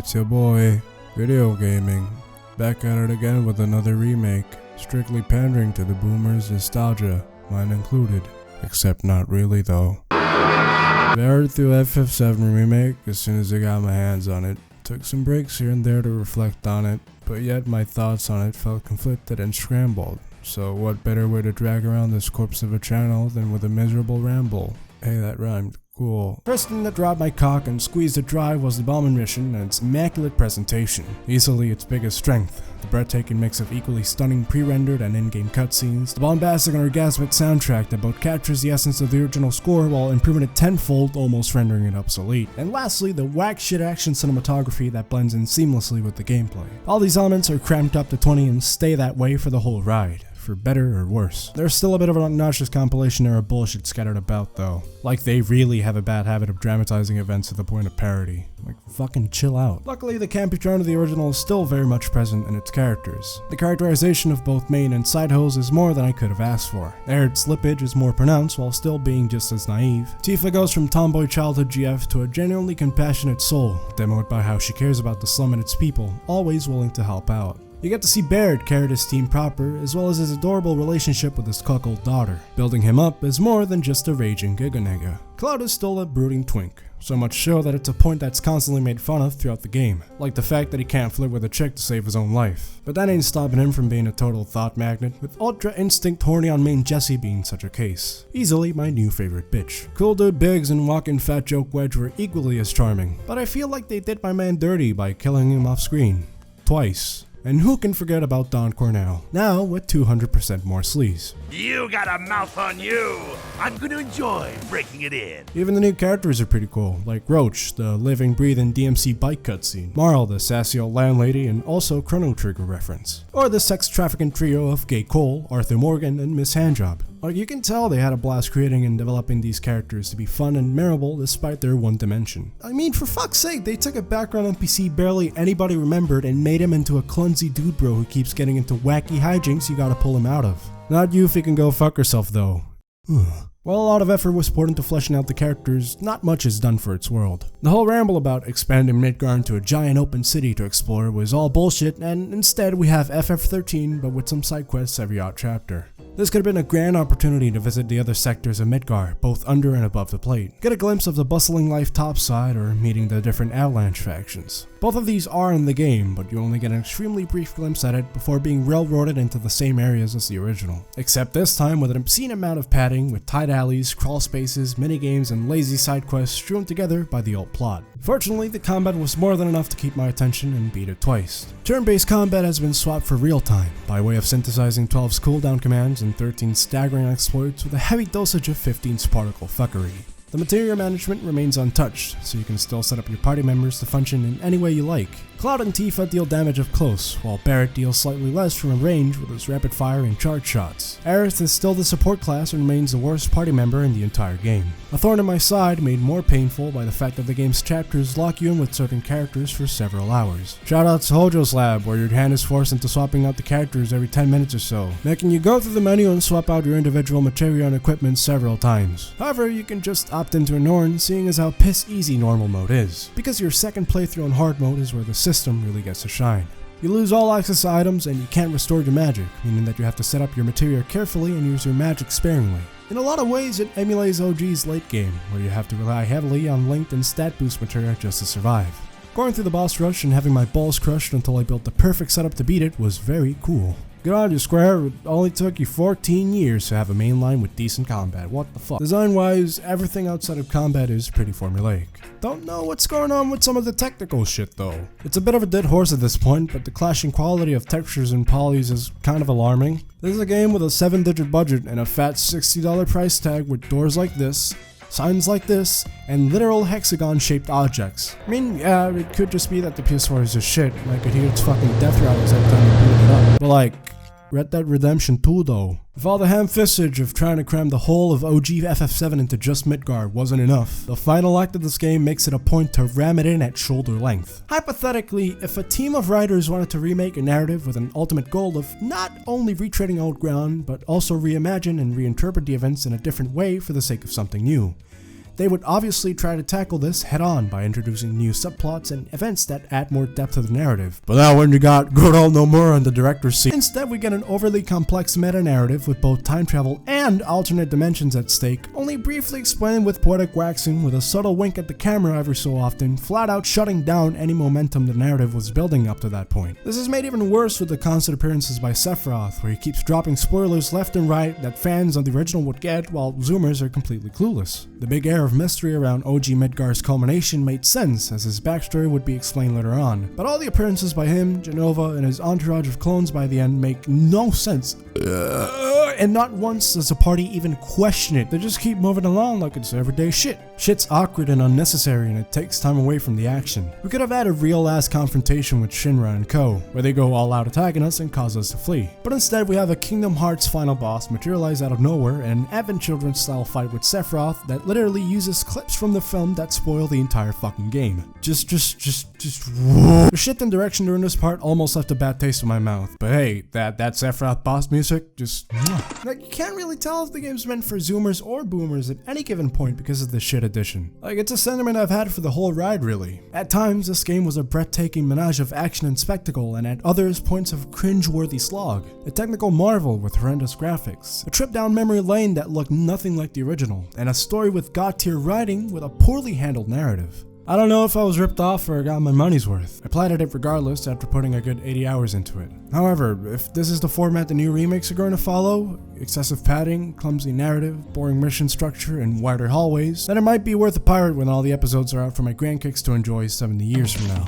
it's your boy, Video Gaming, back at it again with another remake, strictly pandering to the boomers' nostalgia, mine included, except not really though. Barred through FF7 Remake as soon as I got my hands on it, took some breaks here and there to reflect on it, but yet my thoughts on it felt conflicted and scrambled, so what better way to drag around this corpse of a channel than with a miserable ramble? Hey, that rhymed. Cool. First thing that dropped my cock and squeezed it dry was the bombing mission and its immaculate presentation. Easily its biggest strength. The breathtaking mix of equally stunning pre-rendered and in-game cutscenes, the bombastic and orgasmic soundtrack that both captures the essence of the original score while improving it tenfold, almost rendering it obsolete. And lastly, the whack shit action cinematography that blends in seamlessly with the gameplay. All these elements are cramped up to 20 and stay that way for the whole ride. For better or worse. There's still a bit of an obnoxious compilation era bullshit scattered about though. Like they really have a bad habit of dramatizing events to the point of parody. Like fucking chill out. Luckily the campy charm of the original is still very much present in its characters. The characterization of both main and side hoes is more than I could have asked for. Aired slippage is more pronounced while still being just as naive. Tifa goes from tomboy childhood GF to a genuinely compassionate soul, demoed by how she cares about the slum and its people, always willing to help out. You get to see Barrett carry his team proper, as well as his adorable relationship with his cuckold daughter. Building him up is more than just a raging giganega. Cloud is still a brooding twink, so much so that it's a point that's constantly made fun of throughout the game, like the fact that he can't flirt with a chick to save his own life. But that ain't stopping him from being a total thought magnet, with Ultra Instinct horny on main Jessie being such a case. Easily my new favorite bitch. Cool Dude Biggs and Walking Fat Joke Wedge were equally as charming, but I feel like they did my man dirty by killing him off screen. Twice. And who can forget about Don Cornell, now with 200% more sleaze. You got a mouth on you! I'm gonna enjoy breaking it in. Even the new characters are pretty cool, like Roach, the living, breathing DMC bike cutscene, Marl, the sassy old landlady and also Chrono Trigger reference, or the sex trafficking trio of Gay Cole, Arthur Morgan, and Miss Handjob. Like you can tell they had a blast creating and developing these characters to be fun and memorable despite their one dimension. I mean, for fuck's sake, they took a background NPC barely anybody remembered and made him into a clumsy dude bro who keeps getting into wacky hijinks you gotta pull him out of. Not you if you can go fuck yourself though. While a lot of effort was poured into fleshing out the characters, not much is done for its world. The whole ramble about expanding Midgar into a giant open city to explore was all bullshit, and instead we have FF13 but with some side quests every odd chapter. This could have been a grand opportunity to visit the other sectors of Midgar, both under and above the plate. Get a glimpse of the bustling life topside or meeting the different Avalanche factions. Both of these are in the game, but you only get an extremely brief glimpse at it before being railroaded into the same areas as the original. Except this time with an obscene amount of padding, with tight alleys, crawl spaces, minigames, and lazy side quests strewn together by the old plot. Fortunately, the combat was more than enough to keep my attention and beat it twice. Turn-based combat has been swapped for real-time, by way of synthesizing 12's cooldown commands and 13's staggering exploits with a heavy dosage of 15's particle fuckery. The materia management remains untouched, so you can still set up your party members to function in any way you like. Cloud and Tifa deal damage up close, while Barrett deals slightly less from a range with his rapid fire and charge shots. Aerith is still the support class and remains the worst party member in the entire game. A thorn in my side made more painful by the fact that the game's chapters lock you in with certain characters for several hours. Shoutouts to Hojo's lab, where your hand is forced into swapping out the characters every 10 minutes or so, making you go through the menu and swap out your individual materia and equipment several times. However, you can just opt into a Norn, seeing as how piss easy normal mode is, because your second playthrough on hard mode is where the system really gets to shine. You lose all access to items and you can't restore your magic, meaning that you have to set up your materia carefully and use your magic sparingly. In a lot of ways, it emulates OG's late game, where you have to rely heavily on linked and stat boost materia just to survive. Going through the boss rush and having my balls crushed until I built the perfect setup to beat it was very cool. Good on you, Square. It only took you 14 years to have a mainline with decent combat. What the fuck? Design-wise, everything outside of combat is pretty formulaic. Don't know what's going on with some of the technical shit though. It's a bit of a dead horse at this point, but the clashing quality of textures and polys is kind of alarming. This is a game with a 7-digit budget and a fat $60 price tag with doors like this, signs like this, and literal hexagon-shaped objects. I mean, yeah, it could just be that the PS4 is just shit, and I could hear its fucking death rattles every time you boot it up. But like, Red Dead Redemption 2 though. If all the ham-fistage of trying to cram the whole of OG FF7 into just Midgar wasn't enough, the final act of this game makes it a point to ram it in at shoulder length. Hypothetically, if a team of writers wanted to remake a narrative with an ultimate goal of not only retreading old ground, but also reimagine and reinterpret the events in a different way for the sake of something new, They would obviously try to tackle this head-on by introducing new subplots and events that add more depth to the narrative. But now when you got good old Nomura in the director's seat, instead we get an overly complex meta-narrative with both time travel and alternate dimensions at stake, only briefly explained with poetic waxing with a subtle wink at the camera every so often, flat out shutting down any momentum the narrative was building up to that point. This is made even worse with the constant appearances by Sephiroth, where he keeps dropping spoilers left and right that fans of the original would get while Zoomers are completely clueless. The big air of mystery around OG Midgar's culmination made sense, as his backstory would be explained later on, but all the appearances by him, Genova, and his entourage of clones by the end make no sense. And not once does the party even question it. They just keep moving along like it's everyday shit. Shit's awkward and unnecessary, and it takes time away from the action. We could have had a real ass confrontation with Shinra and Co, where they go all out attacking us and cause us to flee. But instead we have a Kingdom Hearts final boss materialize out of nowhere and an Advent Children style fight with Sephiroth that literally uses clips from the film that spoil the entire fucking game. Just whoa. The shift in direction during this part almost left a bad taste in my mouth. But hey, that Sephiroth boss music, just like, you can't really tell if the game's meant for Zoomers or Boomers at any given point because of the shit addition. Like, it's a sentiment I've had for the whole ride, really. At times, this game was a breathtaking menage of action and spectacle, and at others, points of cringe-worthy slog. A technical marvel with horrendous graphics, a trip down memory lane that looked nothing like the original, and a story with god-tier writing with a poorly handled narrative. I don't know if I was ripped off or got my money's worth. I platted it regardless after putting a good 80 hours into it. However, if this is the format the new remakes are going to follow, excessive padding, clumsy narrative, boring mission structure, and wider hallways, then it might be worth a pirate when all the episodes are out for my grandkicks to enjoy 70 years from now.